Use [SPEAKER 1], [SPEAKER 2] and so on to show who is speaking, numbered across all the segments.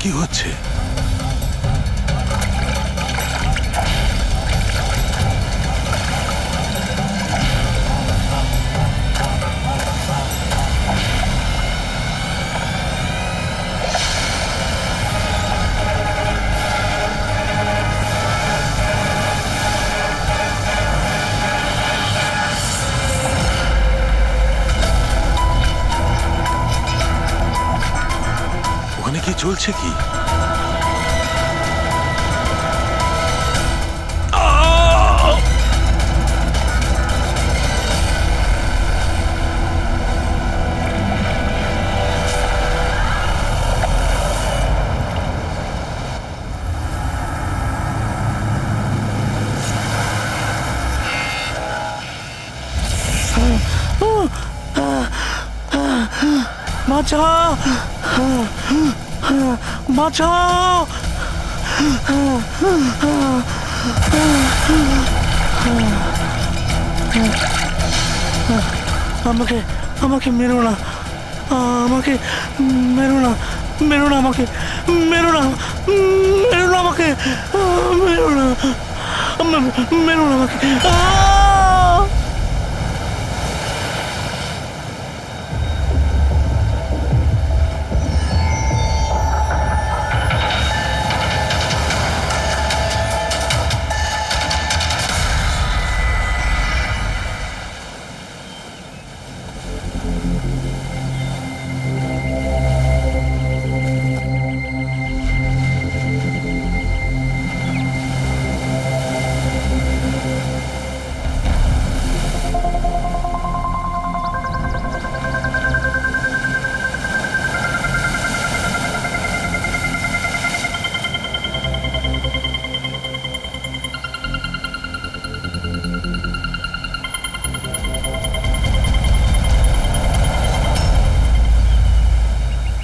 [SPEAKER 1] কি হচ্ছে? ওখানে কি চলছে কি?
[SPEAKER 2] বাঁচাও, বাঁচাও। আমাকে আমাকে মেরো না, আমাকে মেরো না, মেরো না, আমাকে মেরো না, মেরো না, আমাকে মেরো না, মেরো না আমাকে।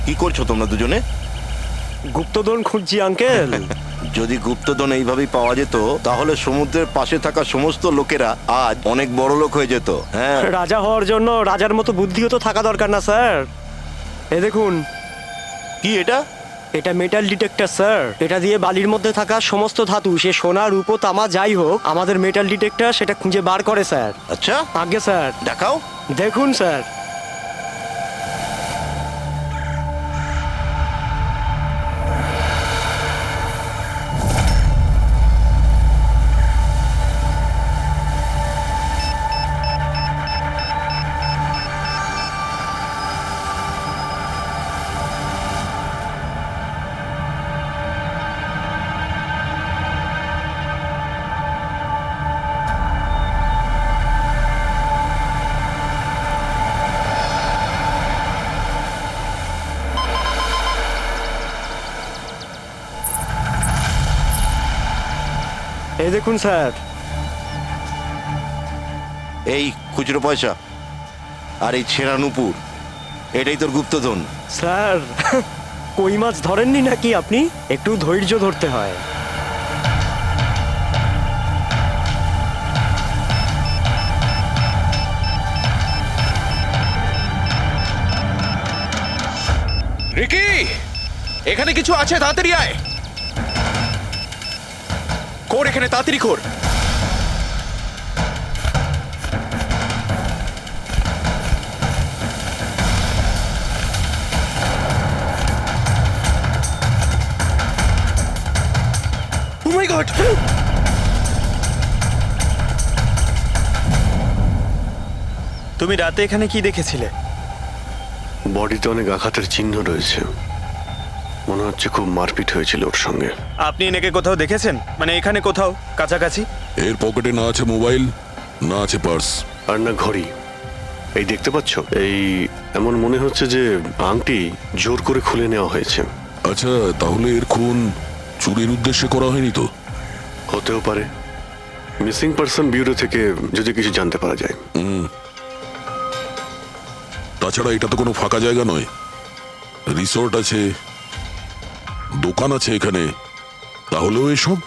[SPEAKER 3] কি করছো তোমরা দুজনে?
[SPEAKER 2] গুপ্তধন খুঁজছি আঙ্কেল।
[SPEAKER 3] যদি গুপ্তধন এইভাবেই পাওয়া যেত তাহলে সমুদ্রের পাশে থাকা সমস্ত লোকেরা আজ অনেক বড় লোক হয়ে যেত। হ্যাঁ,
[SPEAKER 2] রাজা হওয়ার জন্য রাজার মতো বুদ্ধিও তো থাকা দরকার না স্যার? এ দেখুন,
[SPEAKER 3] কি এটা?
[SPEAKER 2] এটা মেটাল ডিটেক্টর স্যার। এটা দিয়ে বালির মধ্যে থাকা সমস্ত ধাতু, সে সোনা, রূপো, তামা যাই হোক, আমাদের মেটাল ডিটেক্টর সেটা খুঁজে বার করে স্যার।
[SPEAKER 3] আচ্ছা,
[SPEAKER 2] আগে স্যার
[SPEAKER 3] দেখাও।
[SPEAKER 2] দেখুন স্যার। এই দেখুন স্যার।
[SPEAKER 3] এই খুচরো পয়সা আর এই ছেঁড়া নুপুর, এটাই তোর গুপ্তধন।
[SPEAKER 2] স্যার, কই মাছ ধরেননি নাকি আপনি? একটু ধৈর্য ধরতে হয়।
[SPEAKER 1] রিকি, এখানে কিছু আছে, তাড়াতাড়ি আয়। কর এখানে, তাড়াতাড়ি কর। ও মাই গড!
[SPEAKER 4] তুমি রাতে এখানে কি দেখেছিলে?
[SPEAKER 5] বডিতে অনেক আঘাতের চিহ্ন রয়েছে, মনে হচ্ছে খুব মারপিট হয়েছিল ওর সঙ্গে।
[SPEAKER 4] আপনি এনাকে কোথাও দেখেছেন? মানে এখানে কোথাও কাছাকাছি?
[SPEAKER 6] এর পকেটে না আছে মোবাইল, না আছে পার্স,
[SPEAKER 5] আর না ঘড়ি। এই দেখতে পাচ্ছ, এই এমন মনে হচ্ছে যে আংটি জোর করে খুলে নেওয়া হয়েছে।
[SPEAKER 6] আচ্ছা, তাহলে এর খুন চুরির উদ্দেশ্যে করা হয়নি তো?
[SPEAKER 5] হতেও পারে। মিসিং পারসন ব্যুরো থেকে যদি কিছু জানতে পারা যায়।
[SPEAKER 6] তাছাড়া এটা তো কোনো ফাঁকা জায়গা নয়, রিসোর্ট আছে, দোকান আছে এখানে, তাহলেও এসব?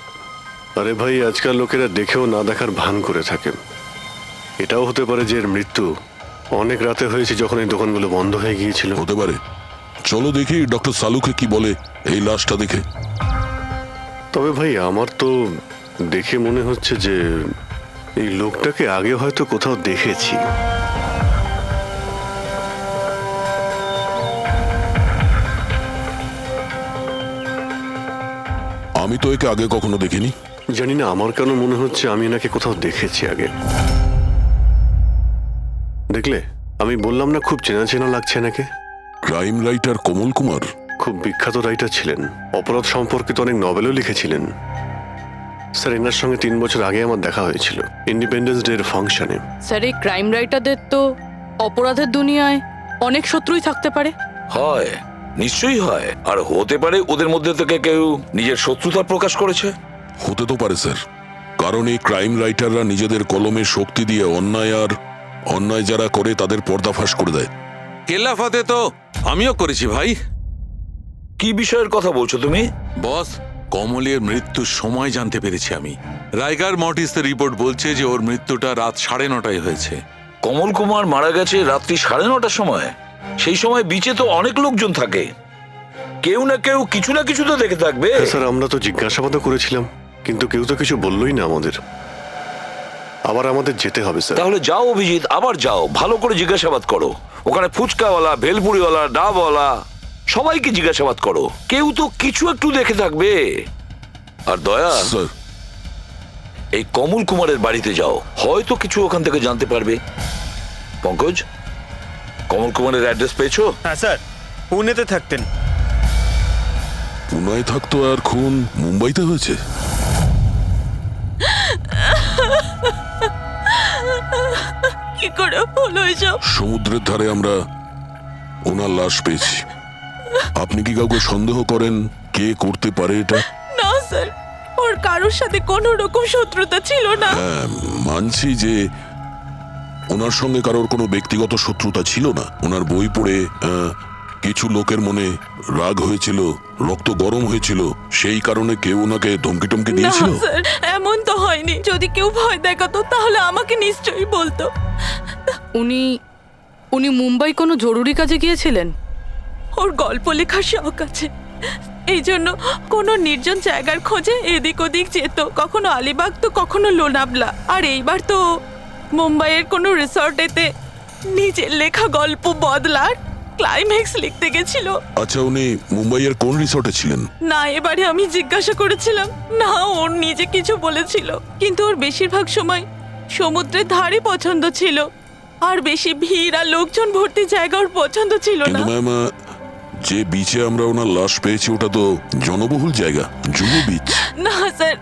[SPEAKER 5] আরে ভাই, আজকাল লোকেরা দেখেও না দেখার ভান করে থাকে। এটাও হতে পারে যে এর মৃত্যু অনেক রাতে হয়েছে, যখন এই দোকানগুলো বন্ধ হয়ে গিয়েছিল।
[SPEAKER 6] হতে পারে, চলো দেখি ডক্টর সালুকে কি বলে এই লাশটা দেখে।
[SPEAKER 5] তবে ভাই আমার তো দেখে মনে হচ্ছে যে এই লোকটাকে আগে হয়তো কোথাও দেখেছি।
[SPEAKER 6] আমি তো একে আগে কখনো দেখিনি।
[SPEAKER 5] জানি না, আমার কেন মনে হচ্ছে আমি এনাকে কোথাও দেখেছি আগে। দেখলে, আমি বললাম না খুব চেনা চেনা লাগছে এনাকে।
[SPEAKER 6] ক্রাইম রাইটার কমল কুমার।
[SPEAKER 5] খুব বিখ্যাত রাইটার ছিলেন, অপরাধ সম্পর্কিত অনেক নভেলও লিখেছিলেন। স্যার, এনার সঙ্গে 3 বছর আগে আমার দেখা হয়েছিল ইন্ডিপেন্ডেন্স ডে এর ফাংশনে।
[SPEAKER 7] স্যার, এই ক্রাইম রাইটারদের তো অপরাধের দুনিয়ায় অনেক শত্রুই থাকতে পারে।
[SPEAKER 8] হয়, নিশ্চয়ই হয়। আর হতে পারে ওদের মধ্যে থেকে কেউ নিজের শত্রুতা প্রকাশ করেছে।
[SPEAKER 6] হতে তো পারে স্যার, কারণ এই ক্রাইম রাইটাররা নিজেদের কলমের শক্তি দিয়ে অন্যায় যারা করে তাদের পর্দাফাশ করে দেয়।
[SPEAKER 1] কেল্লাফাতে তো আমিও করেছি ভাই।
[SPEAKER 8] কি বিষয়ের কথা বলছো তুমি?
[SPEAKER 9] বস, কমলের মৃত্যুর সময় জানতে পেরেছি আমি। রাইগার মর্টিসের রিপোর্ট বলছে যে ওর মৃত্যুটা রাত 9:30টায় হয়েছে।
[SPEAKER 8] কমল কুমার মারা গেছে রাত্রি 9:30টার সময়। সেই সময় বিচে তো অনেক লোকজন থাকে, কেউ না কেউ কিছু না কিছু তো দেখে থাকবে।
[SPEAKER 5] হ্যাঁ, স্যার, আমরা তো জিজ্ঞাসাবাদও করেছিলাম, কিন্তু কেউ তো কিছু বললোই না আমাদের। আবার আমাদের যেতে হবে স্যার।
[SPEAKER 8] তাহলে যাও অভিজিৎ, আবার যাও, ভালো করে জিজ্ঞাসাবাদ করো। ওখানে ফুচকাওয়ালা, ভেলপুরিওয়ালা, ডাবওয়ালা সবাইকে জিজ্ঞাসাবাদ করো, কেউ তো কিছু একটু দেখে থাকবে। আর দয়া,
[SPEAKER 6] স্যার,
[SPEAKER 8] এই কমল কুমারের বাড়িতে যাও, হয়তো কিছু ওখান থেকে জানতে পারবে। পঙ্কজ, কমল কুমারের অ্যাড্রেস পেয়েছো?
[SPEAKER 4] হ্যাঁ স্যার, পুনেতে থাকতেন।
[SPEAKER 6] পুনায় থাকতো আর খুন মুম্বাইতে হয়েছে।
[SPEAKER 7] কি করে হলো এসব?
[SPEAKER 6] সমুদ্রের ধারে আমরা ওনার লাশ পেয়েছি। আপনি কি কাউকে সন্দেহ করেন কে করতে পারে এটা?
[SPEAKER 7] না স্যার, ওর কারোর সাথে কোনো রকম শত্রুতা ছিল না।
[SPEAKER 6] হ্যাঁ, মানছি যে ওনার সঙ্গে কারোর কোনো ব্যক্তিগত শত্রুতা ছিল না। ওনার বই পড়ে কিছু লোকের মনে রাগ হয়েছিল, রক্ত গরম হয়েছিল, সেই কারণে কেউ ওনাকে ধমকি টমকি
[SPEAKER 7] না
[SPEAKER 6] দিয়েছিল।
[SPEAKER 7] স্যার, এমন তো হয়নি। যদি কেউ ভয় দেখাতো তাহলে আমাকে নিশ্চয়ই বলতো। উনি মুম্বাই কোনো জরুরি কাজে গিয়েছিলেন। ওর গল্প লেখার শখ আছে, এই জন্য কোনো নির্জন জায়গার খোঁজে এদিক ওদিক যেত, কখনো আলিবাগ তো কখনো লোনাবলা। আর এইবার তো মুম্বাইয়ের কোনো রিসর্টেতে নিজের লেখা গল্প বদলার ক্লাইম্যাক্স লিখতে গেছিল।
[SPEAKER 6] আচ্ছা, উনি মুম্বাইয়ের কোন রিসর্টে ছিলেন?
[SPEAKER 7] না, এবারে আমি জিজ্ঞাসা করেছিলাম না, ওর নিজে কিছু বলেছিল। কিন্তু ওর বেশিরভাগ সময় সমুদ্রের ধারে পছন্দ ছিল, আর বেশি ভিড় আর লোকজন ভর্তি জায়গা ওর পছন্দ ছিল না।
[SPEAKER 6] কিন্তু ম্যাম, যে বিচে আমরা ওনার লাশ পেয়েছি ওটা তো জনবহুল জায়গা, জুহু বিচ।
[SPEAKER 7] না স্যার,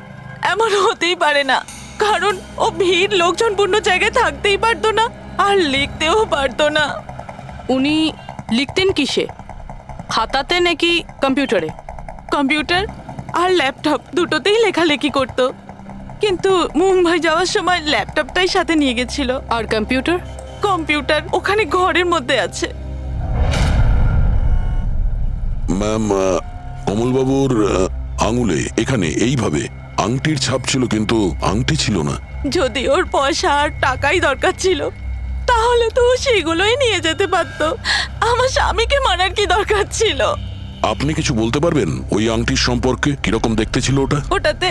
[SPEAKER 7] এমন হতেই পারে না, কারণ ও ভিড় লোকজনপূর্ণ জায়গায় থাকতেই পারতো না, আর লিখতেও পারতো না। উনি লিখতেন কিসে? খাতাতে নাকি কম্পিউটারে? কম্পিউটার আর ল্যাপটপ দুটোতেই লেখালেখি করতো, কিন্তু মুম্বাই যাওয়ার সময় ল্যাপটপটাই সাথে নিয়ে গেছিল। আর কম্পিউটার? কম্পিউটার ওখানে ঘরের মধ্যে আছে।
[SPEAKER 6] ম্যাম, কমলবাবুর আঙুলে এখানে এইভাবে আংটির ছাপ ছিল, কিন্তু আংটি ছিল না।
[SPEAKER 7] যদি ওর পয়সা আর টাকাই দরকার ছিল তাহলে তো ও সেগুলোই নিয়ে যেতে পারতো। আমার স্বামীকে মারার কি দরকার ছিল?
[SPEAKER 6] আপনি কিছু বলতে পারবেন ওই আংটির সম্পর্কে? কিরকম দেখতে ছিল ওটা?
[SPEAKER 7] ওটাতে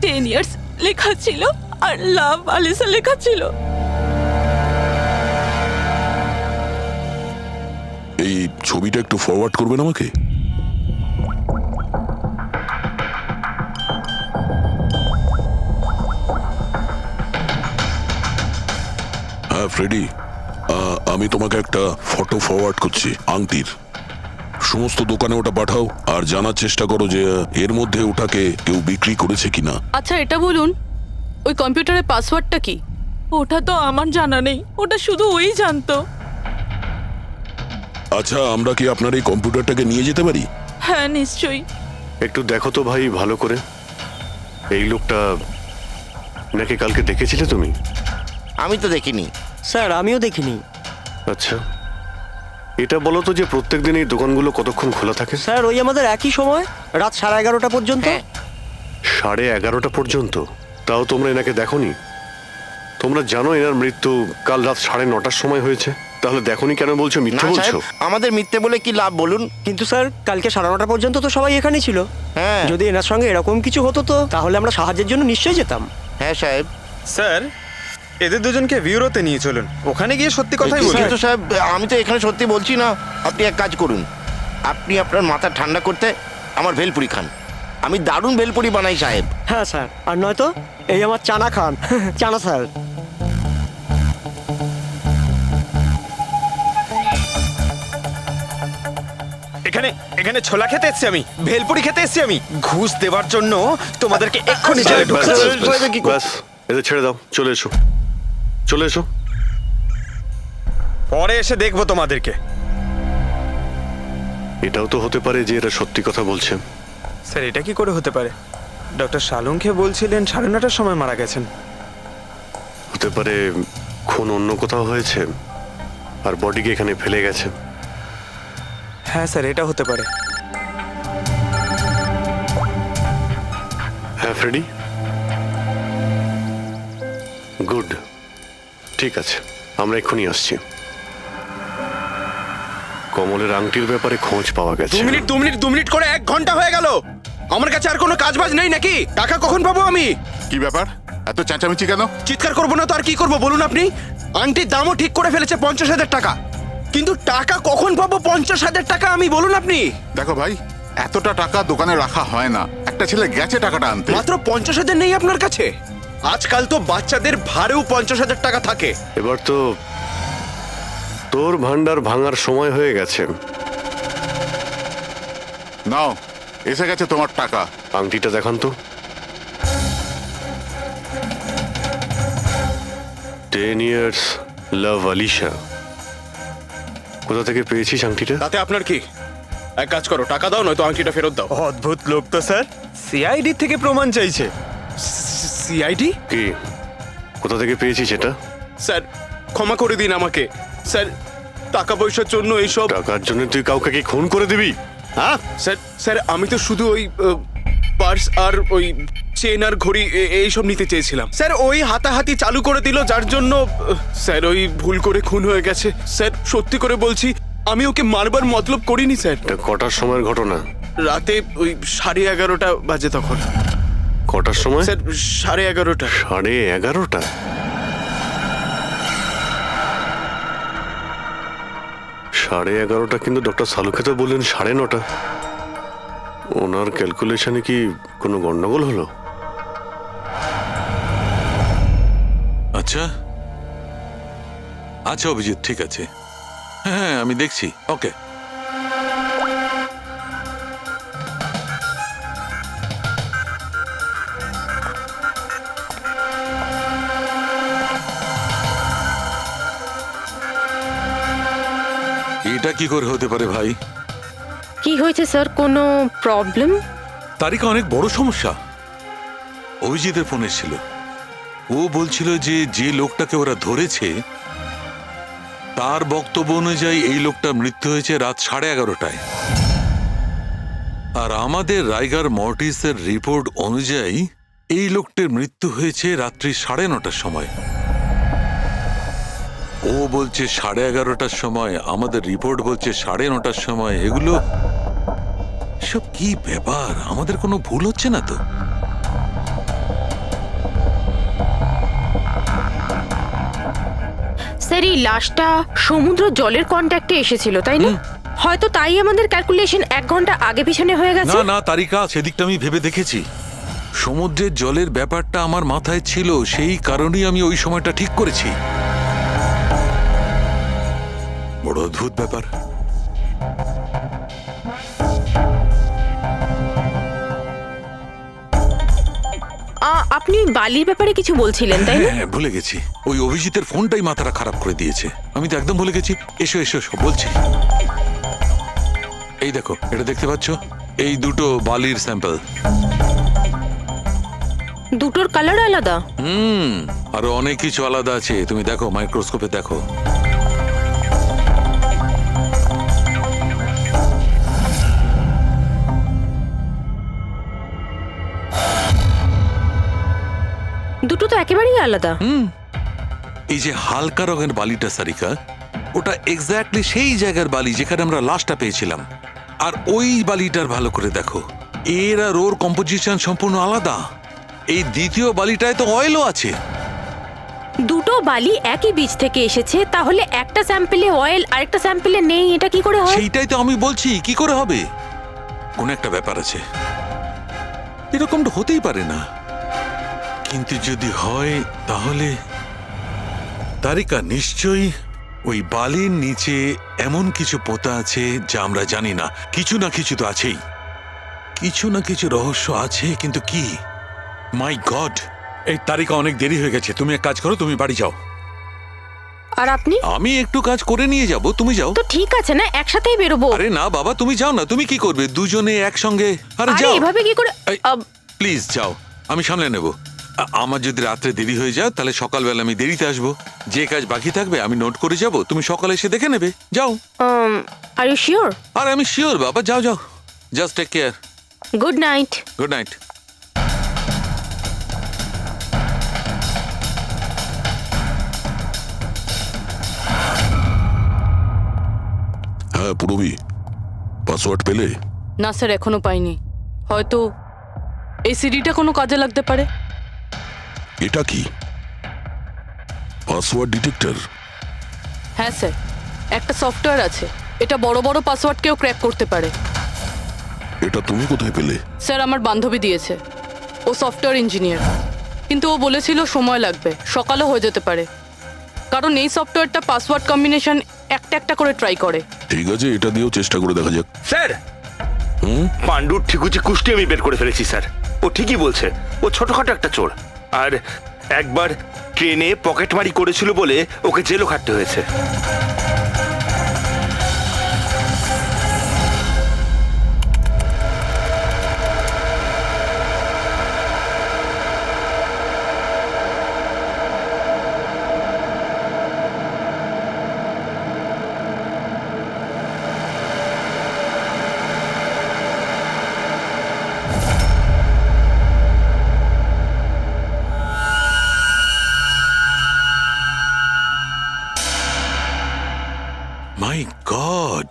[SPEAKER 7] 10 ইয়ার্স লেখা ছিল আর লাভ আলিসা লেখা ছিল।
[SPEAKER 6] এই ছবিটা একটু ফরওয়ার্ড করবেন আমাকে? হ্যাঁ ফ্রেডি, আমি তোমাকে একটা ফটো ফরওয়ার্ড করছি আংটির। সমস্ত দোকানে ওটা পাঠাও আর জানার চেষ্টা করো যে এর মধ্যে ওটাকে কেউ বিক্রি করেছে কিনা।
[SPEAKER 7] আচ্ছা, এটা বলুন, ওই কম্পিউটারের পাসওয়ার্ডটা কি? ওটা তো আমার জানা নেই, ওটা শুধু ওই জানতো।
[SPEAKER 6] আচ্ছা, আমরা কি আপনার এই কম্পিউটারটাকে নিয়ে যেতে পারি?
[SPEAKER 7] হ্যাঁ নিশ্চয়ই।
[SPEAKER 5] একটু দেখো তো ভাই ভালো করে, এই লোকটা নাকি কালকে দেখেছিলে তুমি?
[SPEAKER 2] আমি তো দেখিনি স্যার, আমিও দেখিনি।
[SPEAKER 5] আচ্ছা, এটা বলো তো যে প্রত্যেক দিন এই দোকানগুলো কতক্ষণ খোলা থাকে?
[SPEAKER 2] স্যার, ওই আমাদের একই সময়, রাত 11:30 পর্যন্ত।
[SPEAKER 5] 11:30 পর্যন্ত? তাও তোমরা এনাকে দেখোনি? তোমরা জানো এনার মৃত্যু কাল রাত 9:30টার সময় হয়েছে? তাহলে দেখোনি কেন বলছো,
[SPEAKER 3] না
[SPEAKER 5] মিথ্যে বলছো?
[SPEAKER 3] সাহেব, আমাদের মিথ্যে বলে কি লাভ বলুন?
[SPEAKER 10] কিন্তু স্যার কালকে 9:30 পর্যন্ত তো সবাই এখানেই ছিল।
[SPEAKER 3] হ্যাঁ
[SPEAKER 10] যদি এনার সঙ্গে এরকম কিছু হতো তো তাহলে আমরা সাহায্যের জন্য নিশ্চয়ই যেতাম।
[SPEAKER 3] হ্যাঁ সাহেব।
[SPEAKER 4] স্যার এদের দুজনকে ব্যুরোতে নিয়ে চলুন, ওখানে গিয়ে সত্যি কথাই বলুন।
[SPEAKER 3] কিন্তু সাহেব, আমি তো এখানে সত্যি বলছি না। আপনি এক কাজ করুন, আপনি আপনার মাথা ঠান্ডা করতে আমার ভেলপুরি খান। আমি দারুণ ভেলপুরি বানাই সাহেব।
[SPEAKER 10] হ্যাঁ স্যার, আর নয়তো এই আমার চানা খান। চানা স্যার।
[SPEAKER 4] এখানে এখানে ছোলা খেতে এসেছি আমি, ভেলপুরি খেতে এসেছি আমি। ঘুষ দেওয়ার জন্য তোমাদেরকে এক্ষুনি জেলে
[SPEAKER 5] ব্যাস,
[SPEAKER 4] ঢুকাচ্ছি।
[SPEAKER 5] ব্যাস, ব্যাস, এদের ছেড়ে দাও, চলে এসো, চলে এসো।
[SPEAKER 4] পরে এসে দেখবো তোমাদেরকে।
[SPEAKER 5] এটাও তো হতে পারে যে এরা সত্যি কথা বলছে।
[SPEAKER 4] স্যার এটা কি করে হতে পারে? ডক্টর শালুংকে বলছিলেন 9:30টার সময় মারা গেছেন।
[SPEAKER 5] হতে পারে খুন অন্য কোথাও হয়েছে আর বডিকে এখানে ফেলে গেছে।
[SPEAKER 4] হ্যাঁ স্যার, এটা হতে পারে।
[SPEAKER 5] হ্যাঁ ফ্রেডি, গুড, ঠিক আছে, আমরা এক্ষুনি আসছি। কমলের আংটির ব্যাপারে খোঁজ পাওয়া গেছে।
[SPEAKER 1] 2 মিনিট করে 1 ঘন্টা হয়ে গেল। আমার কাছে আর কোনো কাজ বাজ নেই নাকি? টাকা কখন পাবো আমি?
[SPEAKER 11] কি ব্যাপার, এত চেঁচামেচি কেন?
[SPEAKER 1] চিৎকার করবো না তো আর কি করবো বলুন আপনি? আংটির দামও ঠিক করে ফেলেছে 50,000 টাকা, কিন্তু টাকা কখন পাবো 50,000 টাকা আমি বলুন আপনি?
[SPEAKER 11] দেখো ভাই, এতটা টাকা দোকানে রাখা হয় না। একটা ছেলে গেছে টাকাটা আনতে।
[SPEAKER 1] মাত্র 50,000 নেই আপনার কাছে? আজকাল তো বাচ্চাদের ভাড়েও 50,000 টাকা থাকে।
[SPEAKER 5] এবার তো তোর ভান্ডার ভাঙার সময় হয়ে গেছে।
[SPEAKER 11] নাও, এসে গেছে তোমার টাকা।
[SPEAKER 5] আংটিটা দেখান তো। 10 years লাভ আলিশা। কোথা থেকে পেয়েছিস আংটিটা?
[SPEAKER 1] তাতে আপনার কি? এক কাজ করো, টাকা দাও, নয়তো আংটিটা ফেরত দাও।
[SPEAKER 4] অদ্ভুত লোক তো স্যার, সিআইডি থেকে প্রমাণ চাইছে।
[SPEAKER 1] সিআইডি?
[SPEAKER 5] কি, কোথা থেকে পেয়েছিস এটা?
[SPEAKER 1] স্যার ক্ষমা করে দিন আমাকে। স্যার টাকা পয়সার জন্য এইসব।
[SPEAKER 5] টাকার জন্য তুই কাউকে কি খুন করে দিবি? হ্যাঁ
[SPEAKER 1] স্যার স্যার আমি তো শুধু ওই পার্স আর ওই চেন আর ঘড়ি এইসব নিতে চেয়েছিলাম। স্যার ওই হাতাহাতি চালু করে দিল, যার জন্য স্যার ওই ভুল করে খুন হয়ে গেছে। স্যার সত্যি করে বলছি, আমি ওকে মারবার মতলব করিনি স্যার।
[SPEAKER 5] এটা কটার সময়ের ঘটনা?
[SPEAKER 1] রাতে ওই 11:30 বাজে তখন।
[SPEAKER 5] কটার সময়?
[SPEAKER 1] স্যার 11:30।
[SPEAKER 5] 11:30? সাড়ে 11:30 কিন্তু ডক্টর সালুকে তো বললেন 9:30। ওনার ক্যালকুলেশনে কি কোনো গন্ডগোল হলো?
[SPEAKER 9] আচ্ছা আচ্ছা অভিজিৎ, ঠিক আছে, হ্যাঁ আমি দেখছি। ওকে, এটা কি করে হতে পারে ভাই?
[SPEAKER 7] কি হয়েছে স্যার, কোনো প্রবলেম?
[SPEAKER 9] তারিকা অনেক বড় সমস্যা। অভিজিতের ফোন এসেছিল, ও বলছিল যে যে লোকটাকে ওরা ধরেছে তার বক্তব্য অনুযায়ী এই লোকটার মৃত্যু হয়েছে রাত 11:30টায়, আর আমাদের রাইগার মর্টিসের রিপোর্ট অনুযায়ী এই লোকটির মৃত্যু হয়েছে রাত্রি 9:30টার সময়। ও বলছে 11:30টার সময়, আমাদের রিপোর্ট বলছে 9:30টার সময়। এগুলো সব কি ব্যাপার? আমাদের কোনো ভুল হচ্ছে না তো?
[SPEAKER 7] স্যার এই লাশটা সমুদ্র জলের কন্ট্যাক্টে এসেছিল, তাই না? হয়তো তাই আমাদের ক্যালকুলেশন 1 ঘন্টা আগে পিছনে হয়ে গেছে।
[SPEAKER 9] না না তারিকা, সেদিকটা আমি ভেবে দেখেছি। সমুদ্রের জলের ব্যাপারটা আমার মাথায় ছিল, সেই কারণেই আমি ওই সময়টা ঠিক করেছি। বড় অদ্ভুত ব্যাপার।
[SPEAKER 7] আপনি বালির ব্যাপারে কিছু বলছিলেন, তাই না?
[SPEAKER 9] হ্যাঁ ভুলে গেছি, ওই অভিজিতের ফোনটাই মাথাটা খারাপ করে দিয়েছে। আমি তো একদম ভুলে গেছি। এসো এসো এসো, বলছি। এই দেখো, এটা দেখতে পাচ্ছ? এই দুটো বালির স্যাম্পল।
[SPEAKER 7] দুটোর কালার আলাদা?
[SPEAKER 9] আরো অনেক কিছু আলাদা আছে, তুমি দেখো, মাইক্রোস্কোপে দেখো।
[SPEAKER 7] দুটো তো একেবারেই আলাদা।
[SPEAKER 9] এই যে হালকা রঙের বালিটা সারিকা, ওটা এক্স্যাক্টলি সেই জায়গার বালি যেখানে আমরা লাশটা পেয়েছিলাম। আর ওই বালিটার ভালো করে দেখো, এর আর ওর কম্পোজিশন সম্পূর্ণ আলাদা। এই দ্বিতীয় বালিটায় তো অয়েলও আছে।
[SPEAKER 12] দুটো বালি একই বীজ থেকে এসেছে, তাহলে একটা স্যাম্পলে অয়েল আরেকটা স্যাম্পলে নেই, এটা কি করে হয়?
[SPEAKER 9] সেইটাই তো আমি বলছি, কি করে হবে? কোন একটা ব্যাপার আছে, এরকমটা হতেই পারে না। কিন্তু যদি হয় তাহলে তারিকা নিশ্চয়ই ওই বালির নিচে এমন কিছু পোতা আছে যা আমরা জানি না। কিছু না কিছু তো আছেই, কিছু না কিছু রহস্য আছে, কিন্তু কি? মাই গড, এই তারিকা অনেক দেরি হয়ে গেছে। তুমি এক কাজ করো, তুমি বাড়ি যাও।
[SPEAKER 12] আর আপনি?
[SPEAKER 9] আমি একটু কাজ করে নিয়ে যাব, তুমি যাও।
[SPEAKER 12] তো ঠিক আছে না, একসাথেই বেরোবো।
[SPEAKER 9] আরে না বাবা, তুমি যাও না। তুমি কি করবে দুজনে একসঙ্গে? আরে
[SPEAKER 12] আরে
[SPEAKER 9] যাও,
[SPEAKER 12] এভাবে কি করে?
[SPEAKER 9] প্লিজ যাও, আমি সামলে নেব। আমার যদি রাত্রে দেরি হয়ে যায় তাহলে সকালবেলা আমি দেরিতে আসবো। যে কাজ বাকি থাকবে আমি নোট করে যাব, তুমি সকালে এসে দেখে নেবে। যাও।
[SPEAKER 12] Are you sure?
[SPEAKER 9] আর আমি শিওর বাবা, যাও যাও, just take care.
[SPEAKER 12] Good night.
[SPEAKER 9] Good night.
[SPEAKER 6] হ্যাঁ পুরবি, পাসওয়ার্ড পেলে?
[SPEAKER 7] না স্যার, এখনো পাইনি। হয়তো এই সিডিটা কোনো কাজে লাগতে পারে।
[SPEAKER 6] এটা কি পাসওয়ার্ড ডিটেক্টর?
[SPEAKER 7] হ্যাঁ স্যার, একটা সফটওয়্যার আছে, এটা বড় বড় পাসওয়ার্ডকেও ক্র্যাক করতে পারে।
[SPEAKER 6] এটা তুমি কোথায় পেলে?
[SPEAKER 7] স্যার, আমার বান্ধবী দিয়েছে। ও সফটওয়্যার ইঞ্জিনিয়ার, কিন্তু ও বলেছিল সময় লাগবে, সকালও হয়ে যেতে পারে, কারণ এই সফটওয়্যারটা পাসওয়ার্ড কম্বিনেশন একটা একটা করে ট্রাই করে।
[SPEAKER 6] ঠিক আছে, এটা দিয়েও চেষ্টা করে দেখা যাক।
[SPEAKER 4] স্যার, পাণ্ডুর ঠিকুচি কুষ্টি আমি বের করে ফেলেছি স্যার। ও ঠিকই বলছে, ও ছোটখাটো একটা চোর। আর একবার ট্রেনে পকেটমারি করেছিল বলে ওকে জেলও খাটতে হয়েছে।
[SPEAKER 9] মাই গড,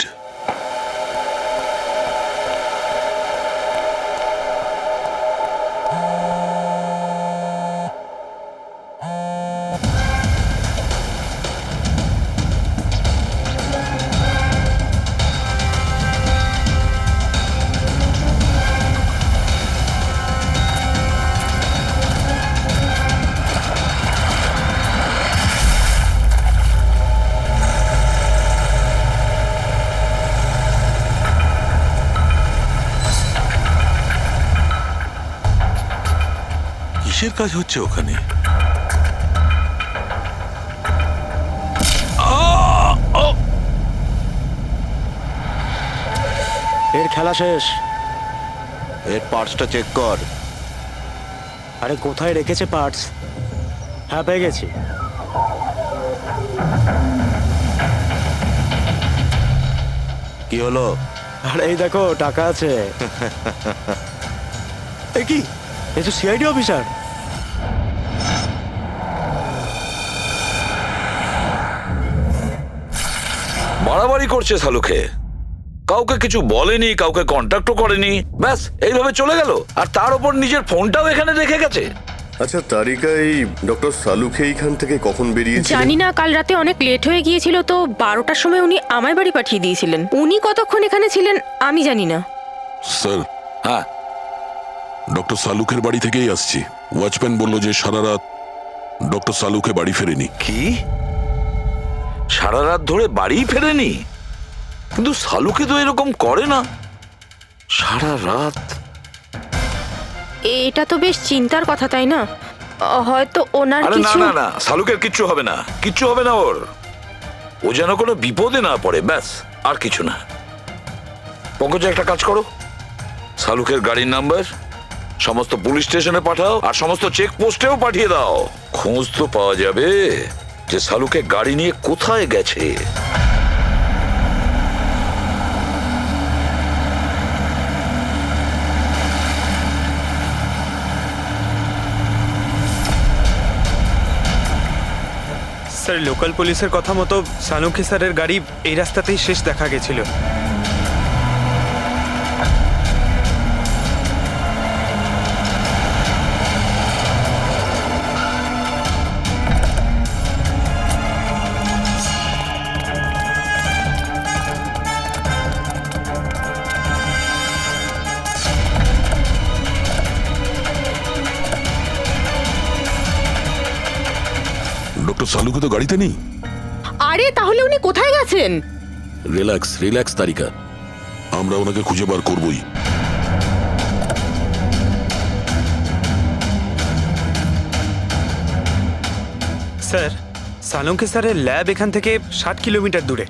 [SPEAKER 9] কিসের কাজ হচ্ছে ওখানে?
[SPEAKER 10] এর খেলা শেষ।
[SPEAKER 3] এর পার্টসটা চেক কর।
[SPEAKER 10] আরে কোথায় রেখেছে পার্টস? হ্যাঁ, পেয়ে গেছি।
[SPEAKER 3] কি হলো?
[SPEAKER 10] আরে এই দেখো, টাকা আছে। এ কি, এ তো সিআইডি অফিসার।
[SPEAKER 8] বাড়াবাড়ি করছে শালুকে, কাউকে কিছু বলেনি, কাউকে কন্ট্যাক্টও করেনি, ব্যাস এইভাবে চলে গেল। আর তার উপর নিজের ফোনটাও এখানে রেখে গেছে।
[SPEAKER 5] আচ্ছা তারিকা, এই ডক্টর সালুকে এইখান থেকে কখন বেরিয়েছিলেন?
[SPEAKER 12] জানি না, কাল রাতে অনেক লেট হয়ে গিয়েছিল, তো 12টার সময় উনি আমার বাড়ি পাঠিয়ে দিয়েছিলেন। উনি কতক্ষণ এখানে ছিলেন আমি জানি না।
[SPEAKER 6] স্যার,
[SPEAKER 8] হ্যাঁ,
[SPEAKER 6] ডক্টর সালুকের বাড়ি থেকেই আসছি। ওয়াচম্যান বলল যে সারা রাত ডক্টর সালুকে বাড়ি ফেরেনি।
[SPEAKER 8] কি সারা রাত ধরে বাড়ি ফেরেনি? কিন্তু সালুকে তো এরকম করে না, সারা রাত।
[SPEAKER 12] এটা তো বেশ চিন্তার কথা, তাই না? হয়তো ওনার
[SPEAKER 8] আরে না
[SPEAKER 12] কিছু।
[SPEAKER 8] না না, সালুকের কিচ্ছু হবে না, কিচ্ছু হবে না ওর। ও যেন কোনো বিপদে না পড়ে, ব্যাস, আর কিছু না। পঙ্কজ, একটা কাজ করো, সালুকের গাড়ির নাম্বার সমস্ত পুলিশ স্টেশনে পাঠাও, আর সমস্ত চেক পোস্টেও পাঠিয়ে দাও। খোঁজ তো পাওয়া যাবে যে সালুকে গাড়ি নিয়ে কোথায় গেছে।
[SPEAKER 1] স্যার লোকাল পুলিশের কথা মতো সানুকি স্যারের গাড়ি এই রাস্তাতেই শেষ দেখা গেছিল।
[SPEAKER 6] ডক্টর সালুকে তো গাড়িতে নেই।
[SPEAKER 12] আরে তাহলে উনি কোথায় গেছেন?
[SPEAKER 6] রিল্যাক্স রিল্যাক্স তারিকা, আমরা ওনাকে খুঁজে বার করবই।
[SPEAKER 1] স্যার সালুঙ্কি স্যারের ল্যাব এখান থেকে 60 কিলোমিটার দূরে।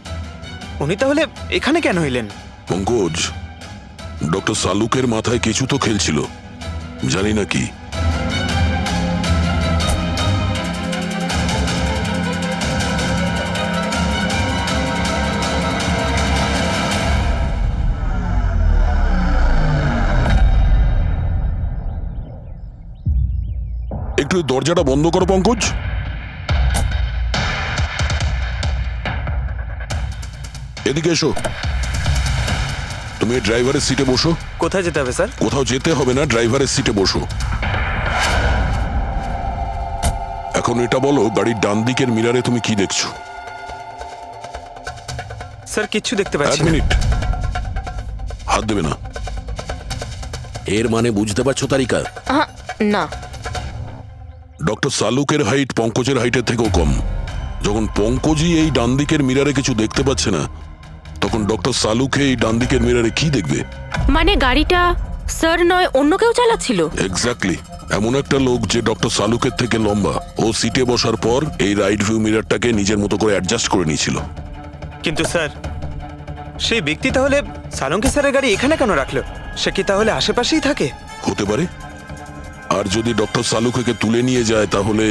[SPEAKER 1] উনি তাহলে এখানে কেন এলেন?
[SPEAKER 6] পঙ্কজ, ডক্টর সালুকের মাথায় কিছু তো খেলছিল, জানি না কি। একটু দরজাটা বন্ধ করো পঙ্কজ। এদিকে এসো। তুমি ড্রাইভারের সিটে বসো।
[SPEAKER 1] কোথায় যেতে হবে স্যার?
[SPEAKER 6] কোথাও যেতে হবে না, ড্রাইভারের সিটে বসো। এখন এটা বলো, গাড়ির ডান দিকের মিরারে তুমি কি দেখছো?
[SPEAKER 1] স্যার কিচ্ছু দেখতে
[SPEAKER 6] এক
[SPEAKER 1] পাচ্ছি না।
[SPEAKER 6] মিনিট, হাত দেবে না। এর মানে বুঝতে পারছো তারিকা?
[SPEAKER 12] না।
[SPEAKER 6] ডক্টর সালুকের হাইট পঙ্কজের হাইটের থেকেও কম। যখন পঙ্কজই এই ডান দিকের মিরারে কিছু দেখতে পাচ্ছে না, তখন ডক্টর সালুকে এই ডান দিকের মিরারে কি দেখবে?
[SPEAKER 12] মানে গাড়িটা স্যার নয় অন্য কেউ চালাচ্ছিল?
[SPEAKER 6] এক্স্যাক্টলি, এমন একটা লোক যে ডক্টর সালুকের থেকে লম্বা। ও সিটে বসার পর এই রাইট ভিউ মিরারটাকে নিজের মতো করে অ্যাডজাস্ট করে নিয়েছিল।
[SPEAKER 1] কিন্তু স্যার সেই ব্যক্তি তাহলে সালুঙ্কি স্যারের গাড়ি এখানে কেন রাখলো? সে কি তাহলে আশেপাশেই থাকে?
[SPEAKER 6] হতে পারে। আর যদি ডক্টর সালুকে তুলে নিয়ে যায়, তাহলে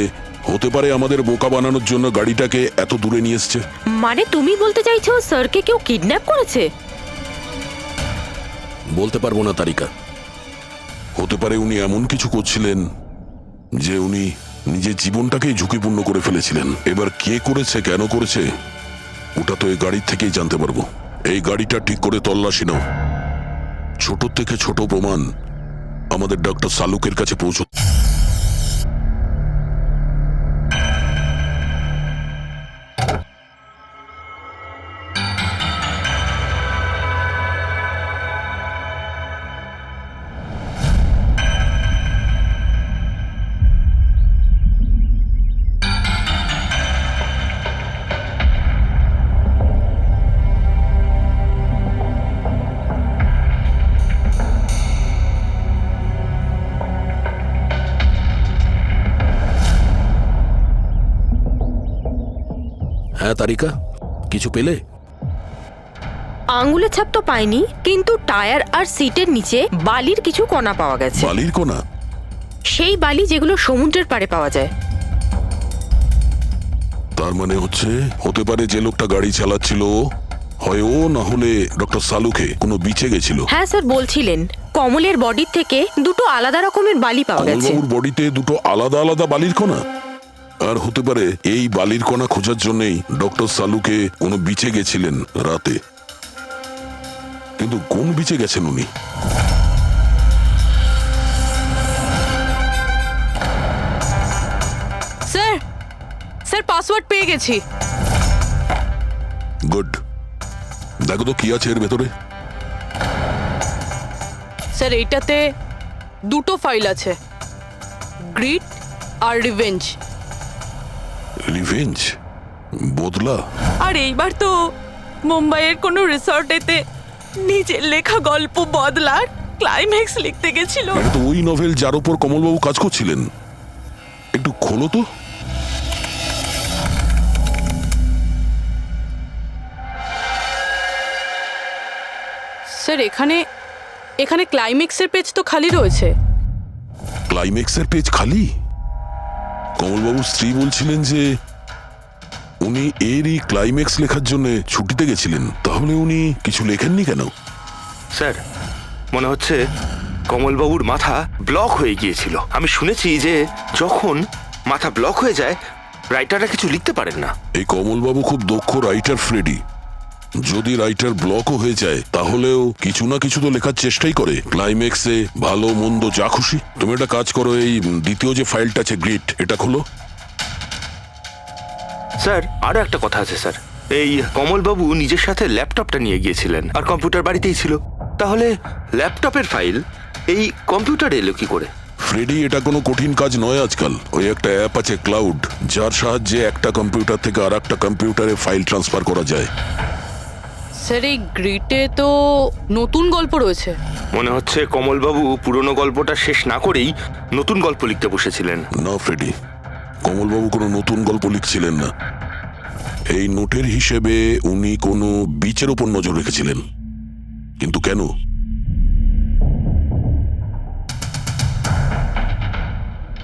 [SPEAKER 6] হতে পারে আমাদের বোকা বানানোর জন্য গাড়িটাকে এত দূরে নিয়ে এসছে।
[SPEAKER 12] মানে তুমি বলতে চাইছো স্যারকে কেউ কিডন্যাপ করেছে?
[SPEAKER 6] বলতে পারবো না তারিকা। হতে পারে উনি এমন কিছু করছিলেন যে উনি নিজের জীবনটাকেই ঝুঁকিপূর্ণ করে ফেলেছিলেন। এবার কে করেছে, কেন করেছে, ওটা তো এই গাড়ির থেকেই জানতে পারবো। এই গাড়িটা ঠিক করে তল্লাশি নাও। ছোট থেকে ছোট প্রমাণ আমাদের ডক্টর সালুকের কাছে পৌঁছ। হ্যাঁ তারিকা, কিছু পেলে?
[SPEAKER 12] আঙ্গুলের ছাপ তো পাইনি, কিন্তু টায়ার আর সিটের নিচে বালির কিছু কণা পাওয়া গেছে।
[SPEAKER 6] বালির কণা?
[SPEAKER 12] সেই বালি যেগুলো সমুদ্রের পাড়ে পাওয়া যায়।
[SPEAKER 6] তার মানে হচ্ছে হতে পারে যে লোকটা গাড়ি চালাচ্ছিল হয় ও, না হলে ডক্টর সালুকে কোনো বিচে গেছিল।
[SPEAKER 12] হ্যাঁ স্যার বলছিলেন কমলের বডির থেকে দুটো আলাদা রকমের বালি পাওয়া গেছে।
[SPEAKER 6] কমলবাবুর বডিতে দুটো আলাদা আলাদা বালির কণা? আর হতে পারে এই বালির কণা খোঁজার জন্যই ডক্টর সালুকে কোনো বিচে গেছিলেন রাতে। কিন্তু কোন বিচে গেছেন উনি?
[SPEAKER 7] স্যার স্যার পাসওয়ার্ড পেয়ে গেছি।
[SPEAKER 6] গুড, দেখো তো কি আছে এর ভেতরে।
[SPEAKER 7] স্যার এইটাতে দুটো ফাইল আছে, গ্রিড আর রিভেঞ্জ।
[SPEAKER 6] রিভেঞ্জ? বদলা?
[SPEAKER 7] আর এইবার তো মুম্বাইয়ের কোনো রিসর্টেতে নিজের লেখা গল্প বদলার ক্লাইম্যাক্স লিখতে গেছিল।
[SPEAKER 6] এটা তো ওই নভেল যার উপর কমলবাবু কাজ করছিলেন। একটু খোলো তো।
[SPEAKER 7] স্যার এখানে এখানে ক্লাইম্যাক্সের পেজ তো খালি রয়েছে।
[SPEAKER 6] ক্লাইম্যাক্সের পেজ খালি? কমলবাবুর স্ত্রী বলছিলেন যে উনি এরই ক্লাইম্যাক্স লেখার জন্য ছুটিতে গেছিলেন। তাহলে উনি কিছু লেখেননি কেন?
[SPEAKER 4] স্যার মনে হচ্ছে কমলবাবুর মাথা ব্লক হয়ে গিয়েছিল। আমি শুনেছি যে যখন মাথা ব্লক হয়ে যায় রাইটাররা কিছু লিখতে পারেন না।
[SPEAKER 6] এই কমলবাবু খুব দক্ষ রাইটার ফ্রেডি। যদি রাইটার ব্লকও হয়ে যায় তাহলেও কিছু না কিছু তো লেখার চেষ্টাই করে, ক্লাইম্যাক্সে ভালো মন্দ যা খুশি। তুমি একটা কাজ করো, এই দ্বিতীয় যে ফাইলটা আছে গ্রিট, এটা খোলো।
[SPEAKER 4] স্যার আরো একটা কথা আছে স্যার, এই কমলবাবু নিজের সাথে ল্যাপটপটা নিয়ে গিয়েছিলেন আর কম্পিউটার বাড়িতেই ছিল, তাহলে ল্যাপটপের ফাইল এই কম্পিউটারে এলো কি করে?
[SPEAKER 6] ফ্রেডি, এটা কোনো কঠিন কাজ নয় আজকাল। ওই একটা অ্যাপ আছে ক্লাউড, যার সাহায্যে একটা কম্পিউটার থেকে আর একটা কম্পিউটারে ফাইল ট্রান্সফার করা যায়।
[SPEAKER 7] স্যার এই গ্রিটে তো নতুন গল্প রয়েছে।
[SPEAKER 4] মনে হচ্ছে কমলবাবু পুরনো গল্পটা শেষ না করেই নতুন গল্প লিখতে বসেছিলেন।
[SPEAKER 6] না ফ্রেডি, কমলবাবু কোনো নতুন গল্প লিখছিলেন না। এই নোটের হিসেবে উনি কোনো বিচের উপর নজর রেখেছিলেন। কিন্তু কেন?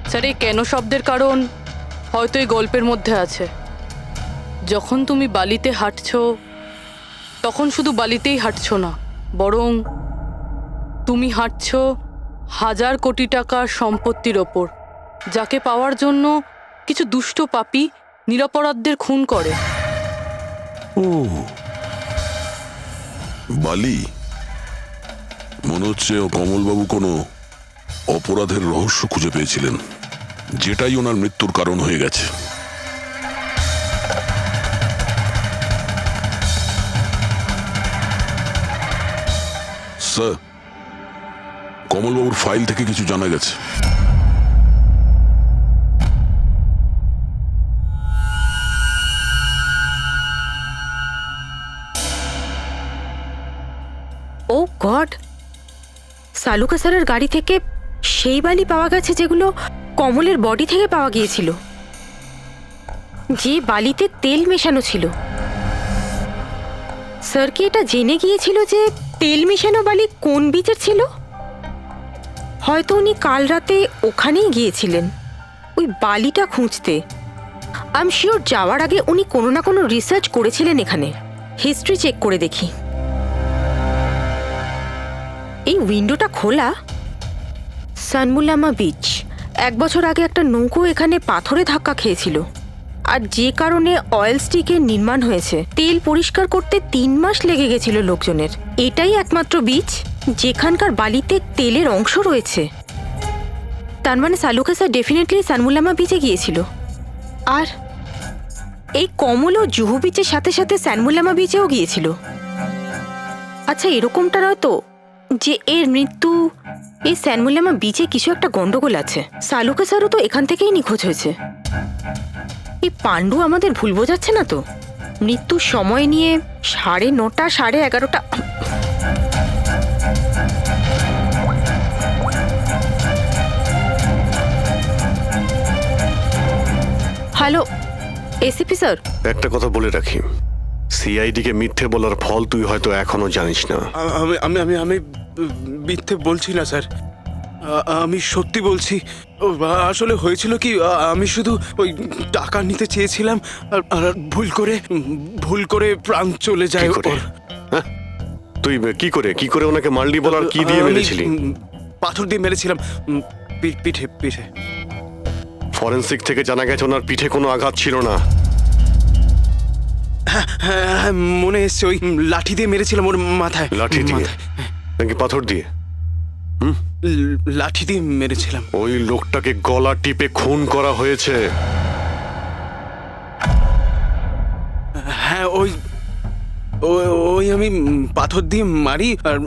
[SPEAKER 7] স্যার এই কেন শব্দের কারণ হয়তো এই গল্পের মধ্যে আছে। যখন তুমি বালিতে হাঁটছো তখন শুধু বালিতেই হাঁটছো না, বরং তুমি হাঁটছো 1000 কোটি টাকার সম্পত্তির ওপর, যাকে পাওয়ার জন্য কিছু দুষ্ট পাপী নিরপরাধদের খুন করে।
[SPEAKER 6] ও বালি, মনে হচ্ছে কমলবাবু কোনো অপরাধের রহস্য খুঁজে পেয়েছিলেন, যেটাই ওনার মৃত্যুর কারণ হয়ে গেছে। স্যার, কমলবাবুর ফাইল থেকে কিছু জানা গেছে।
[SPEAKER 12] ও গড, সালুকা স্যারের গাড়ি থেকে সেই বালি পাওয়া গেছে যেগুলো কমলের বডি থেকে পাওয়া গিয়েছিল, যে বালিতে তেল মেশানো ছিল। স্যার কি এটা জেনে গিয়েছিল যে তেল মেশানো বালি কোন বীজের ছিল? হয়তো উনি কাল রাতে ওখানেই গিয়েছিলেন ওই বালিটা খুঁজতে। আই এম শিওর যাওয়ার আগে উনি কোনো না কোনো রিসার্চ করেছিলেন এখানে। হিস্ট্রি চেক করে দেখি। এই উইন্ডোটা খোলা। সানমুলামা বিচ, 1 বছর আগে একটা নৌকো এখানে পাথরে ধাক্কা খেয়েছিল, আর যে কারণে অয়েল স্টিকের নির্মাণ হয়েছে। তেল পরিষ্কার করতে 3 মাস লেগে গেছিল লোকজনের। এটাই একমাত্র বিচ যেখানকার বালিতে তেলের অংশ রয়েছে। তার মানে সালুকা স্যার ডেফিনেটলি সানমুলামা বিচে গিয়েছিল। আর এই কমলও জুহু বিচের সাথে সাথে সানমুলামা বিচেও গিয়েছিল। আচ্ছা, এরকমটা নয় তো যে এর মৃত্যু এই সানমুলামা বিচে কিছু একটা গন্ডগোল আছে? সালুকা স্যারও তো এখান থেকেই নিখোঁজ হয়েছে। এই পাণ্ডু আমাদের ভুল বোঝাচ্ছে না তো? মৃত্যুর সময় নিয়ে 9:30 11:30। হ্যালো এসিপি স্যার,
[SPEAKER 5] একটা কথা বলে রাখি, সিআইডি কে মিথ্যে বলার ফল তুই হয়তো এখনো জানিস না।
[SPEAKER 1] আমি আমি আমি মিথ্যে বলছি না স্যার, আমি সত্যি বলছি। আসলে হয়েছিল কি, আমি শুধু ওই টাকা নিতে চেয়েছিলাম আর ভুল করে প্রাণ চলে যায় ওর।
[SPEAKER 5] হ্যাঁ? তুই কি করে ওনাকে মারলি বল, আর কি দিয়ে মেরেছিলি?
[SPEAKER 1] পাথর দিয়ে মেরেছিলাম, পিঠে।
[SPEAKER 5] ফরেনসিক থেকে জানা গেছে ওনার পিঠে কোনো আঘাত ছিল না।
[SPEAKER 1] হ্যাঁ, মনে এসছে, ওই লাঠি দিয়ে মেরেছিলাম ওর মাথায়।
[SPEAKER 5] লাঠি দিয়ে নাকি পাথর দিয়ে?
[SPEAKER 1] লাঠি দিয়ে মেরেছিলাম।
[SPEAKER 5] ওই লোকটাকে গলা টিপে খুন করা হয়েছে।
[SPEAKER 1] হ্যাঁ, ওই আমি পাথর দিয়ে মারি, আর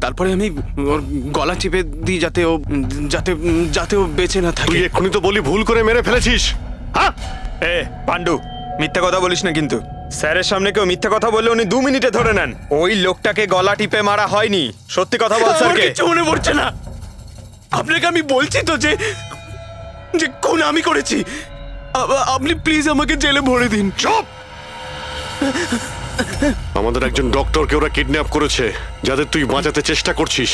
[SPEAKER 1] তারপরে আমি ওর গলা চিপে দিই যাতে ও বেঁচে না থাকে।
[SPEAKER 5] তুই এক্ষুনি তো বলি ভুল করে মেরে ফেলেছিস। হ্যাঁ
[SPEAKER 13] পাণ্ডু, মিথ্যা কথা বলিস না কিন্তু। স্যারের সামনে কেউ মিথ্যা কথা বললে উনি 2 মিনিটে ধরে নেন। ওই লোকটাকে গলা টিপে মারা হয়নি। সত্যি কথা বল স্যারকে।
[SPEAKER 1] কিছু মনে পড়ছে না। আপনাকে আমি বলছি তো যে খুন আমি করেছি। আপনি প্লিজ আমাকে জেলে ভরে দিন।
[SPEAKER 5] চুপ! আমাদের একজন ডক্টরকে ওরা কিডন্যাপ করেছে, যাদের তুই বাঁচাতে চেষ্টা করছিস।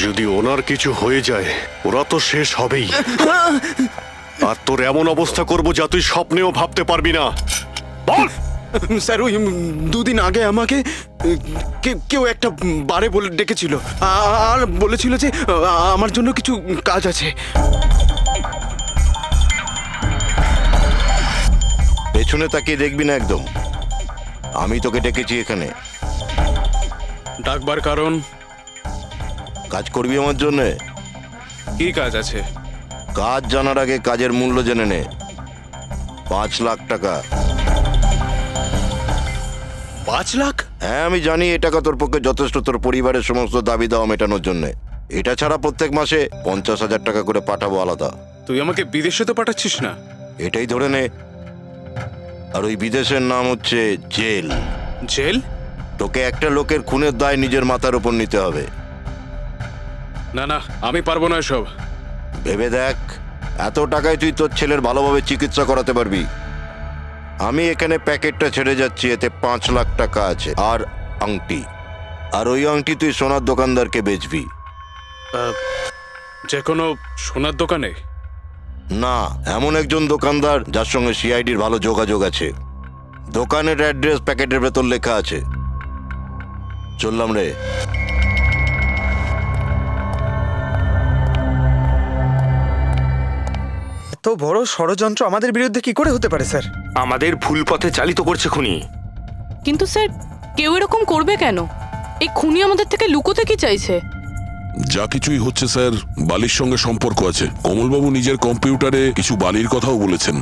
[SPEAKER 5] যদি ওনার কিছু হয়ে যায় ওরা তো শেষ হবেই। আর তোর এমন অবস্থা করব যা তুই স্বপ্নেও ভাবতে পারবি না। বল!
[SPEAKER 1] স্যার, ওই 2 দিন আগে আমাকে কেউ একটা বারে বলে ডেকেছিল আর বলেছিল যে আমার জন্য কিছু কাজ আছে।
[SPEAKER 3] পেছনে তাকিয়ে দেখবি না একদম। আমি তোকে ডেকেছি এখানে।
[SPEAKER 1] ডাকবার কারণ?
[SPEAKER 3] কাজ করবি আমার জন্যে?
[SPEAKER 1] কি কাজ আছে?
[SPEAKER 3] কাজ জানার আগে কাজের মূল্য জেনে নে। 5 লাখ টাকা।
[SPEAKER 1] 5 লাখ?
[SPEAKER 3] হ্যাঁ, আমি জানি এ টাকা তোর পক্ষে যথেষ্ট তোর পরিবারের সমস্ত দাবি দাওয়া মেটানোর জন্য। এটা ছাড়া প্রত্যেক মাসে 50,000 টাকা করে পাঠাবো আলাদা।
[SPEAKER 1] তুই আমাকে বিদেশে তো পাঠাচ্ছিস না?
[SPEAKER 3] এটাই ধরে নে। আর ওই বিদেশের নাম হচ্ছে জেল।
[SPEAKER 1] জেল?
[SPEAKER 3] তোকে একটা লোকের খুনের দায় নিজের মাথার উপর নিতে হবে।
[SPEAKER 1] না না, আমি পারবো না এসব।
[SPEAKER 3] ভেবে দেখ, এত টাকায় তুই তোর ছেলের ভালোভাবে চিকিৎসা করাতে পারবি। আমি এখানে প্যাকেটটা ছেড়ে যাচ্ছি, এতে 5 লাখ টাকা আছে আর আংটি। আর ওই আংটি তুই সোনার দোকানদারকে বেচবি।
[SPEAKER 1] যে কোনো সোনার দোকানে?
[SPEAKER 3] না, এমন একজন দোকানদার যার সঙ্গে সিআইডির ভালো যোগাযোগ আছে। দোকানের অ্যাড্রেস প্যাকেটের ভেতর লেখা আছে। চললাম রে।
[SPEAKER 13] এত বড় ষড়যন্ত্র আমাদের বিরুদ্ধে কি করে হতে পারে স্যার?
[SPEAKER 4] আমাদের ভুল পথে চালিত করছে খুনি।
[SPEAKER 7] কিন্তু স্যার, কেউ এরকম করবে কেন? এই খুনি আমাদের থেকে লুকোতে কি চাইছে?
[SPEAKER 6] যা কিছুই হচ্ছে স্যার, বালির সঙ্গে সম্পর্ক আছে। কমলবাবু নিজের কম্পিউটারে কিছু বালির কথাও বলেছেন।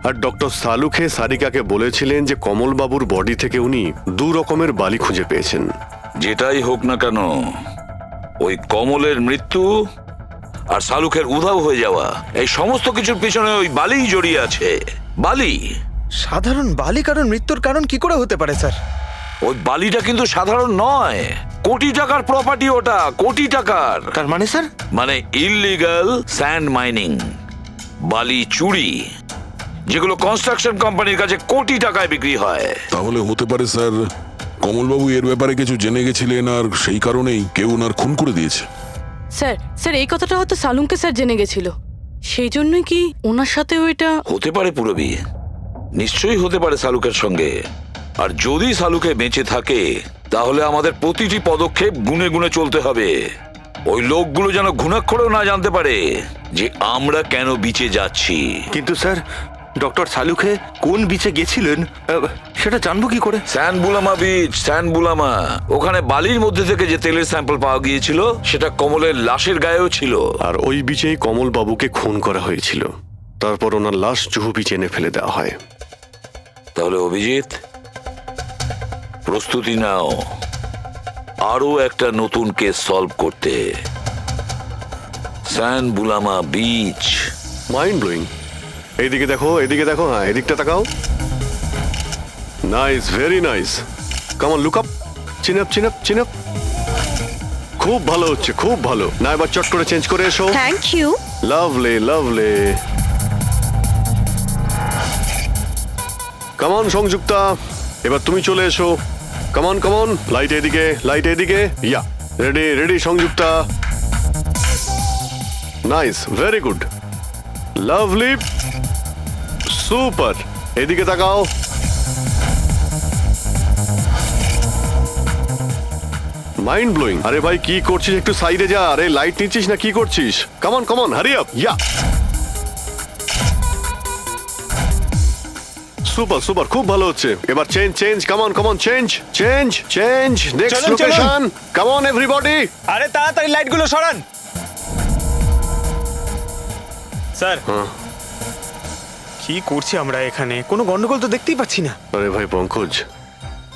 [SPEAKER 5] আর ডক্টর সালুখে সারিকাকে বলেছিলেন যে কমলবাবুর বডি থেকে উনি 2 রকমের বালি খুঁজে পেয়েছেন।
[SPEAKER 8] যেটাই হোক না কেন, ওই কমলের মৃত্যু আর শালুকের উধাও হয়ে যাওয়া, এই সমস্ত কিছুর পিছনে ওই বালিই জড়িয়ে আছে। বালি।
[SPEAKER 13] সাধারণ বালি কারণ মৃত্যুর কারণ কি করে হতে পারে স্যার?
[SPEAKER 8] ওই বালিটা কিন্তু সাধারণ নয়, কোটি টাকার প্রপার্টি ওটা, কোটি টাকার।
[SPEAKER 4] তার মানে স্যার?
[SPEAKER 8] মানে ইললিগাল স্যান্ড মাইনিং, বালি চুরি, যেগুলো কনস্ট্রাকশন কোম্পানির কাছে কোটি টাকায় বিক্রি হয়।
[SPEAKER 6] তাহলে হতে পারে স্যার কমলবাবু এর ব্যাপারে কিছু জেনে গেছিলেন আর সেই কারণেই কেউ ওনার খুন করে দিয়েছে।
[SPEAKER 7] স্যার এই কথাটা হয়তো সালুমকে স্যার জেনে গেছিল, সেই জন্যই কি ওনার সাথেও এটা
[SPEAKER 8] হতে পারে। পুরবী, নিশ্চয়ই হতে পারে শালুকের সঙ্গে। আর যদি শালুকে বেঁচে থাকে তাহলে আমাদের প্রতিটি পদক্ষেপ গুনে গুনে চলতে হবে। ওই লোকগুলো যেন ঘুণাক্ষরেও না জানতে পারে যে আমরা কেন বিচে যাচ্ছি।
[SPEAKER 4] কিন্তু স্যার, ডক্টর সালুখে কোন বিচে গেছিলেন সেটা জানবো কি করে?
[SPEAKER 8] স্যানবুলামা বিচ, স্যানবুলামা। ওখানে বালির মধ্যে থেকে যে তেলের স্যাম্পল পাওয়া গিয়েছিল সেটা কমলের লাশের গায়েও ছিল।
[SPEAKER 5] আর ওই বিচেই কমলবাবুকে খুন করা হয়েছিল। তারপর ওনার লাশ জুহু বিচে এনে ফেলে দেওয়া হয়।
[SPEAKER 8] তাহলে অভিজিৎ, প্রস্তুতি নাও আরো একটা নতুন কেস সলভ করতে। স্যানবুলামা বিচ।
[SPEAKER 5] Mind blowing. এইদিকে দেখো, এদিকে দেখো, হ্যাঁ এদিকটা তাকাও। Nice, very nice. Come on, look up, chin up, chin up, chin up. খুব ভালো হচ্ছে, খুব ভালো। না এবার চট করে চেঞ্জ করে এসো।
[SPEAKER 12] Thank you.
[SPEAKER 5] Lovely, lovely. Come on Sanjukta, এবার তুমি চলে এসো। Come on, come on. Light এদিকে, লাইট এদিকে। Yeah, ready, ready Sanjukta. Nice, very good, lovely, super. এদিকে তাকাও। Mind blowing. আরে ভাই কি করছিস? একটু সাইডে যা। আরে লাইট নিচ্ছিস না কি করছিস? Come on, come on, hurry up. Yeah, super, super, খুব ভালো হচ্ছে। এবার change, change, come on, come on, change, change, change. Next
[SPEAKER 13] চলুন, চলুন।
[SPEAKER 5] লোকেশন। Come on everybody.
[SPEAKER 13] আরে তাড়াতাড়ি লাইটগুলো সরান। স্যার, কি করছি আমরা এখানে? কোনো গন্ডগোল তো দেখতেই পাচ্ছি না।
[SPEAKER 5] আরে ভাই পঙ্কজ,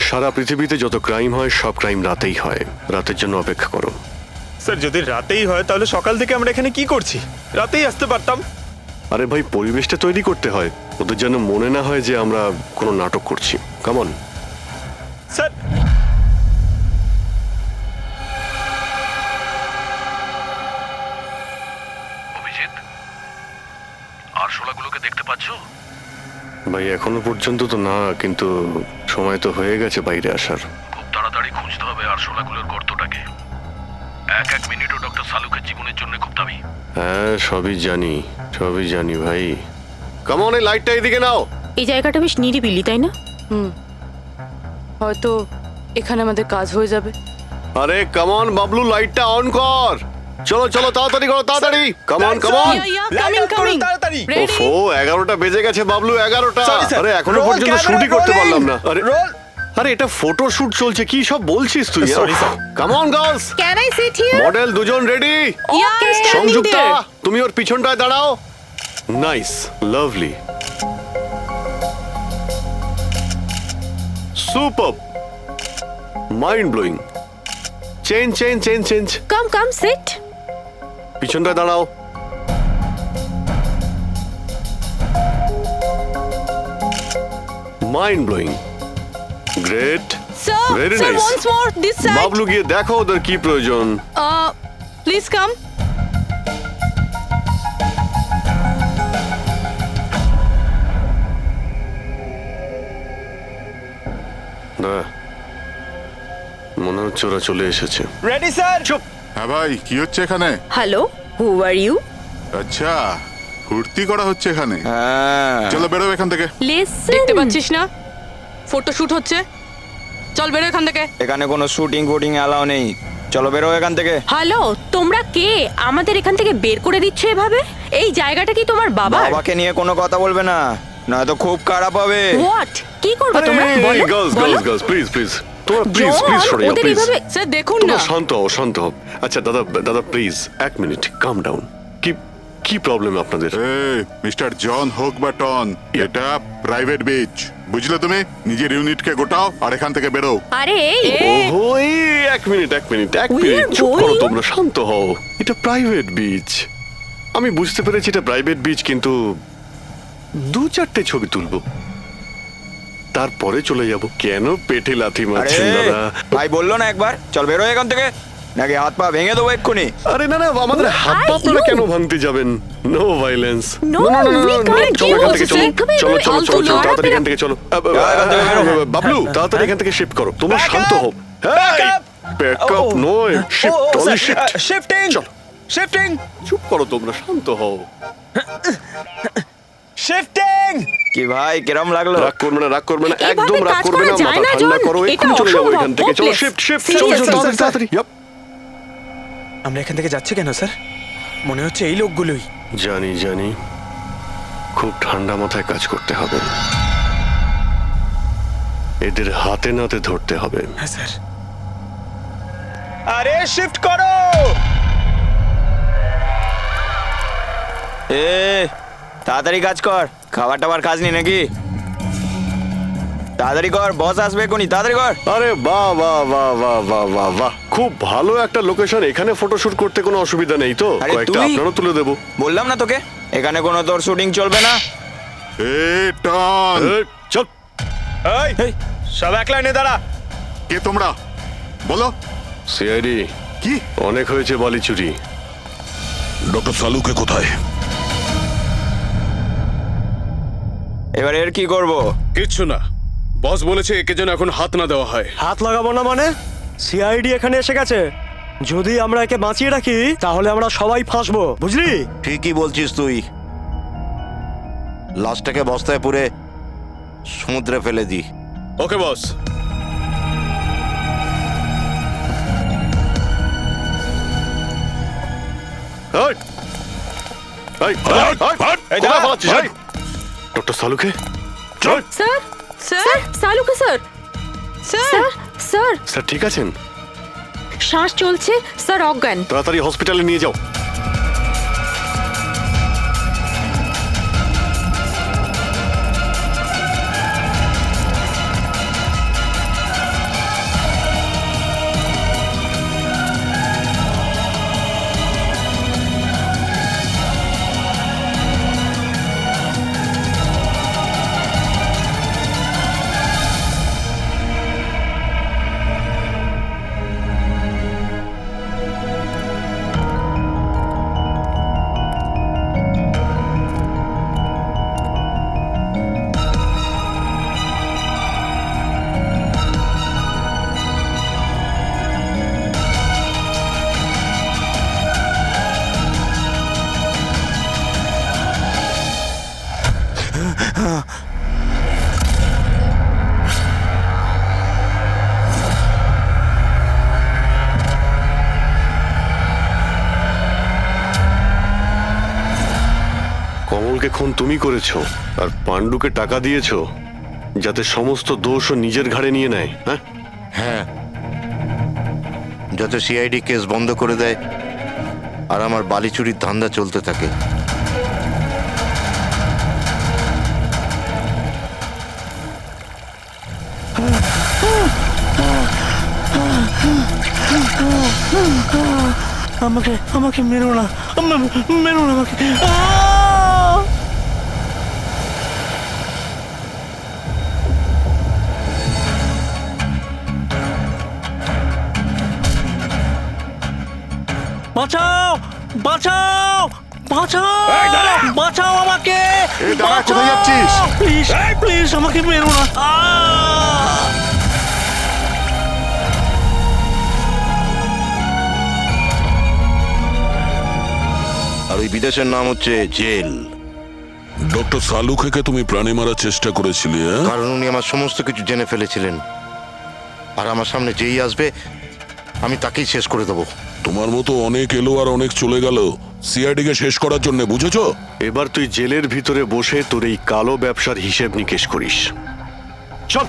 [SPEAKER 5] সারা পৃথিবীতে যত ক্রাইম হয় সব ক্রাইম রাতেই হয়। রাতের জন্য অপেক্ষা করো।
[SPEAKER 13] স্যার, যদি রাতেই হয় তাহলে সকাল থেকে আমরা এখানে কি করছি? রাতেই আসতে পারতাম।
[SPEAKER 5] আরে ভাই পরিবেশটা তৈরি করতে হয়, ওদের যেন মনে না হয় যে আমরা কোনো নাটক করছি। Come on.
[SPEAKER 13] স্যার,
[SPEAKER 4] অভিজিৎ, আরশোলাগুলোকে দেখতে পাচ্ছ?
[SPEAKER 5] ভাই এখনো পর্যন্ত তো না, কিন্তু সময় তো হয়ে গেছে বাইরে আসার।
[SPEAKER 4] খুব তাড়াতাড়ি খুঁজতে হবে আরশোলাগুলোর গর্তটাকে। এক মিনিটও ডক্টর সালুকের জীবনের জন্য খুব দামি।
[SPEAKER 5] হ্যাঁ সবই জানি, সবই জানি ভাই। কাম অন, এই লাইটটা এদিকে নাও।
[SPEAKER 12] এই জায়গাটা বেশ নিরিবিলি, তাই না?
[SPEAKER 7] হয়তো এখানে আমাদের কাজ হয়ে যাবে।
[SPEAKER 5] আরে কাম অন বাবলু, লাইটটা অন কর। চলো চলো, তাড়াতাড়ি করো, তাড়াতাড়ি। Come on, come on.
[SPEAKER 7] coming, coming.
[SPEAKER 13] তাড়াতাড়ি।
[SPEAKER 7] Ready?
[SPEAKER 5] ওফো, 11টা বেজে গেছে বাবলু, 11টা।
[SPEAKER 13] Sorry, sir.
[SPEAKER 5] আরে এখনো
[SPEAKER 13] Roll
[SPEAKER 5] পর্যন্ত
[SPEAKER 13] camera
[SPEAKER 5] শুটই করতে
[SPEAKER 13] rolling.
[SPEAKER 5] পারলাম না। আরে
[SPEAKER 13] Roll.
[SPEAKER 5] আরে এটা ফটো শুট চলছে, কি সব বলছিস তুই?
[SPEAKER 13] Sorry, sir.
[SPEAKER 5] Come on girls,
[SPEAKER 12] can I sit here?
[SPEAKER 5] Model দুজন রেডি। সংযুক্তা তুমি ওর পিছনটায় দাঁড়াও। Nice, lovely, super, mind blowing. Change change change change,
[SPEAKER 12] come sit.
[SPEAKER 5] পিছনটায় দাঁড়াও। Mind blowing, great,
[SPEAKER 7] sir
[SPEAKER 5] Very
[SPEAKER 7] sir
[SPEAKER 5] nice.
[SPEAKER 7] Once more this side
[SPEAKER 5] Bablu গিয়ে দেখো ওদের কি প্রয়োজন।
[SPEAKER 7] Please come.
[SPEAKER 5] না, মনে হচ্ছে ওরা চলে এসেছে।
[SPEAKER 13] Ready sir?
[SPEAKER 5] চুপ।
[SPEAKER 11] হ্যাঁ ভাই, কি হচ্ছে এখানে?
[SPEAKER 12] Hello, who are you?
[SPEAKER 11] আচ্ছা, ফুর্তি করা হচ্ছে এখানে।
[SPEAKER 13] হ্যাঁ।
[SPEAKER 11] চলো বেরো এখান থেকে।
[SPEAKER 12] লিসেন,
[SPEAKER 7] দেখতে পাচ্ছিস না ফটো শুট হচ্ছে? চল বেরো এখান থেকে।
[SPEAKER 13] এখানে কোনো শুটিং ফুটিং অ্যালাউ নেই, চলো বেরো এখান থেকে।
[SPEAKER 12] হ্যালো, তোমরা কে? আমাদের এখান থেকে বের করে দিচ্ছ এভাবে? এই জায়গাটা কি তোমার বাবার?
[SPEAKER 13] বাবাকে নিয়ে কোনো কথা বলবে না, নয়তো খুব খারাপ হবে।
[SPEAKER 12] হোয়াট? কি করবে তোমরা? বলো,
[SPEAKER 5] গার্লস
[SPEAKER 12] বলো।
[SPEAKER 5] গার্লস গার্লস প্লিজ প্লিজ, তোমরা প্লিজ
[SPEAKER 12] জন,
[SPEAKER 5] প্লিজ সরে যাও
[SPEAKER 12] ওদের
[SPEAKER 5] প্লিজ।
[SPEAKER 12] এভাবে
[SPEAKER 7] স্যার দেখুন না।
[SPEAKER 5] তোমরা শান্ত হও, শান্ত হও। আচ্ছা দাদা, দাদা প্লিজ এক মিনিট, কাম ডাউন। কি কি প্রবলেম আপনাদের?
[SPEAKER 11] মিস্টার জন হোক বা টন, এটা প্রাইভেট বিচ, বুঝলে তুমি? নিজের ইউনিটকে গোটাও আর এখান থেকে বেরো।
[SPEAKER 12] আরে এই,
[SPEAKER 5] ওহো, এই এক মিনিট এক মিনিট এক
[SPEAKER 12] We
[SPEAKER 5] মিনিট,
[SPEAKER 12] are
[SPEAKER 5] চুপ করো
[SPEAKER 12] going-
[SPEAKER 5] তোমরা, শান্ত হও। এটা প্রাইভেট বিচ, আমি বুঝতে পেরেছি এটা প্রাইভেট বিচ, কিন্তু 2-4টে ছবি তুলবো, তারপরে চলে যাব। কেন পেটে লাথি
[SPEAKER 13] আরে
[SPEAKER 5] মারছেন দাদা?
[SPEAKER 13] ভাই বললো না একবার চল বেরো এখান থেকে, নাকি হাত পা ভেঙে দেবো এক্ষুনি।
[SPEAKER 5] আরে না না, আমাদের হাত পা আপনারা কেন ভাঙতে যাবেন? No violence.
[SPEAKER 12] No, we can't
[SPEAKER 5] চলো এখান থেকে,
[SPEAKER 12] do
[SPEAKER 5] চলো
[SPEAKER 12] this. come
[SPEAKER 5] চলো চলো
[SPEAKER 12] ফালতু
[SPEAKER 5] চলো চলো,
[SPEAKER 12] লোক।
[SPEAKER 5] তাড়াতাড়ি এখান থেকে চলো।
[SPEAKER 13] এখান থেকে বেরো।
[SPEAKER 5] বাবলু তাড়াতাড়ি এখান থেকে শিফট করো, তোমরা
[SPEAKER 13] Back
[SPEAKER 5] শান্ত
[SPEAKER 13] up!
[SPEAKER 5] হও।
[SPEAKER 13] Back up!
[SPEAKER 5] ব্যাকআপ নয়, শিফট, অনলি শিফট।
[SPEAKER 13] শিফটিং
[SPEAKER 5] চলো,
[SPEAKER 13] শিফটিং
[SPEAKER 5] চুপ করো তোমরা, শান্ত হও।
[SPEAKER 13] শিফটিং। কি ভাই কিরম লাগলো?
[SPEAKER 5] রাগ করবে না, রাগ করবে না,
[SPEAKER 12] এভাবে
[SPEAKER 5] একদম রাগ
[SPEAKER 12] কাজ
[SPEAKER 5] করবে
[SPEAKER 12] করা
[SPEAKER 5] না,
[SPEAKER 12] যায়
[SPEAKER 5] মাথা
[SPEAKER 12] না,
[SPEAKER 5] ঠান্ডা
[SPEAKER 12] জন।
[SPEAKER 5] করো,
[SPEAKER 12] এটা
[SPEAKER 5] এক্ষুনি চলে যাবো
[SPEAKER 12] অসম্ভব,
[SPEAKER 5] এখান থেকে। চলো
[SPEAKER 12] hopeless.
[SPEAKER 5] শিফট শিফট,
[SPEAKER 12] Seriously,
[SPEAKER 5] চলো চলো
[SPEAKER 12] sir,
[SPEAKER 5] তাড়াতাড়ি তাড়াতাড়ি। Yup.
[SPEAKER 13] আমরা এখান থেকে যাচ্ছি কেন স্যার? মনে হচ্ছে এই লোকগুলোই।
[SPEAKER 5] জানি জানি, খুব ঠান্ডা মাথায় কাজ করতে হবে, এদের হাতে নাতে ধরতে হবে।
[SPEAKER 13] হ্যাঁ স্যার। আরে শিফট করো। তাড়াতাড়ি কাজ কর, খাবার টাবার খাস নি নাকি? তাড়াতাড়ি কর, বস আসবে এখনই, তাড়াতাড়ি কর।
[SPEAKER 5] আরে বাহ বাহ বাহ বাহ বাহ বাহ বাহ, খুব ভালো একটা লোকেশন, এখানে ফটোশুট করতে কোনো অসুবিধা নেই তো?
[SPEAKER 13] আরে
[SPEAKER 5] কয়েকটা
[SPEAKER 13] তুই-
[SPEAKER 5] আপনারও তুলে দেবো।
[SPEAKER 13] বললাম না তোকে এখানে কোনো তোর শুটিং চলবে না।
[SPEAKER 11] টন,
[SPEAKER 5] চল।
[SPEAKER 13] এই সব এক লাইনে দাঁড়া।
[SPEAKER 11] কে তোমরা? বলো।
[SPEAKER 5] সিআইডি,
[SPEAKER 11] কি?
[SPEAKER 5] অনেক হয়েছে বালি চুরি।
[SPEAKER 6] ডক্টর সালুকে কোথায়?
[SPEAKER 13] এবার এর কি করব?
[SPEAKER 1] কিচ্ছু না, বস বলেছে একে যেন এখন হাত না দেওয়া হয়।
[SPEAKER 10] হাত লাগাবো না মানে? সিআইডি এখানে এসে গেছে, যদি আমরা একে বাঁচিয়ে রাখি তাহলে আমরা সবাই ফাঁসবো, বুঝলি?
[SPEAKER 3] ঠিকই বলছিস তুই, লাশটাকে বস্তায় পুরে সমুদ্রে ফেলে দি।
[SPEAKER 1] ওকে বস।
[SPEAKER 5] ডক্টর সালুকে, চল।
[SPEAKER 12] স্যার,
[SPEAKER 7] স্যার
[SPEAKER 12] স্যার, সালুকে sir,
[SPEAKER 7] sir
[SPEAKER 12] sir, sir,
[SPEAKER 5] sir ঠিক আছেন?
[SPEAKER 12] শ্বাস চলছে, স্যার অজ্ঞান।
[SPEAKER 5] তাড়াতাড়ি হসপিটালে নিয়ে যাও। পাণ্ডুকে খুন তুমি করেছো আর পাণ্ডুকে টাকা দিয়েছো যাতে সমস্ত দোষ ও নিজের ঘাড়ে নিয়ে নেয়, হ্যাঁ?
[SPEAKER 3] হ্যাঁ, যাতে সিআইডি কেস বন্ধ করে দেয় আর আমার বালি চুরির ধান্দা চলতে থাকে।
[SPEAKER 2] আমাকে আমাকে মেরো না, মেরো না আমাকে। আহ! বাঁচাও, বাঁচাও, বাঁচাও, বাঁচাও আমাকে।
[SPEAKER 11] এই দাঁড়া, কোথায় যাচ্ছিস?
[SPEAKER 2] প্লিজ প্লিজ আমাকে মেরো না। আহ!
[SPEAKER 3] আর ওই বিদেশের নাম হচ্ছে জেল।
[SPEAKER 6] ডক্টর সালুখেকে তুমি প্রাণে মারার চেষ্টা করেছিলে, হ্যাঁ?
[SPEAKER 3] কারণ উনি আমার সমস্ত কিছু জেনে ফেলেছিলেন, আর আমার সামনে যেই আসবে আমি তাকেই শেষ করে দেবো।
[SPEAKER 6] তোমার মতো অনেক এলো আর অনেক চলে গেল সিআইডি কে শেষ করার জন্য, বুঝেছো?
[SPEAKER 5] এবার তুই জেলের ভিতরে বসে তোর এই কালো ব্যবসার হিসেব নিকেশ করিস। চল।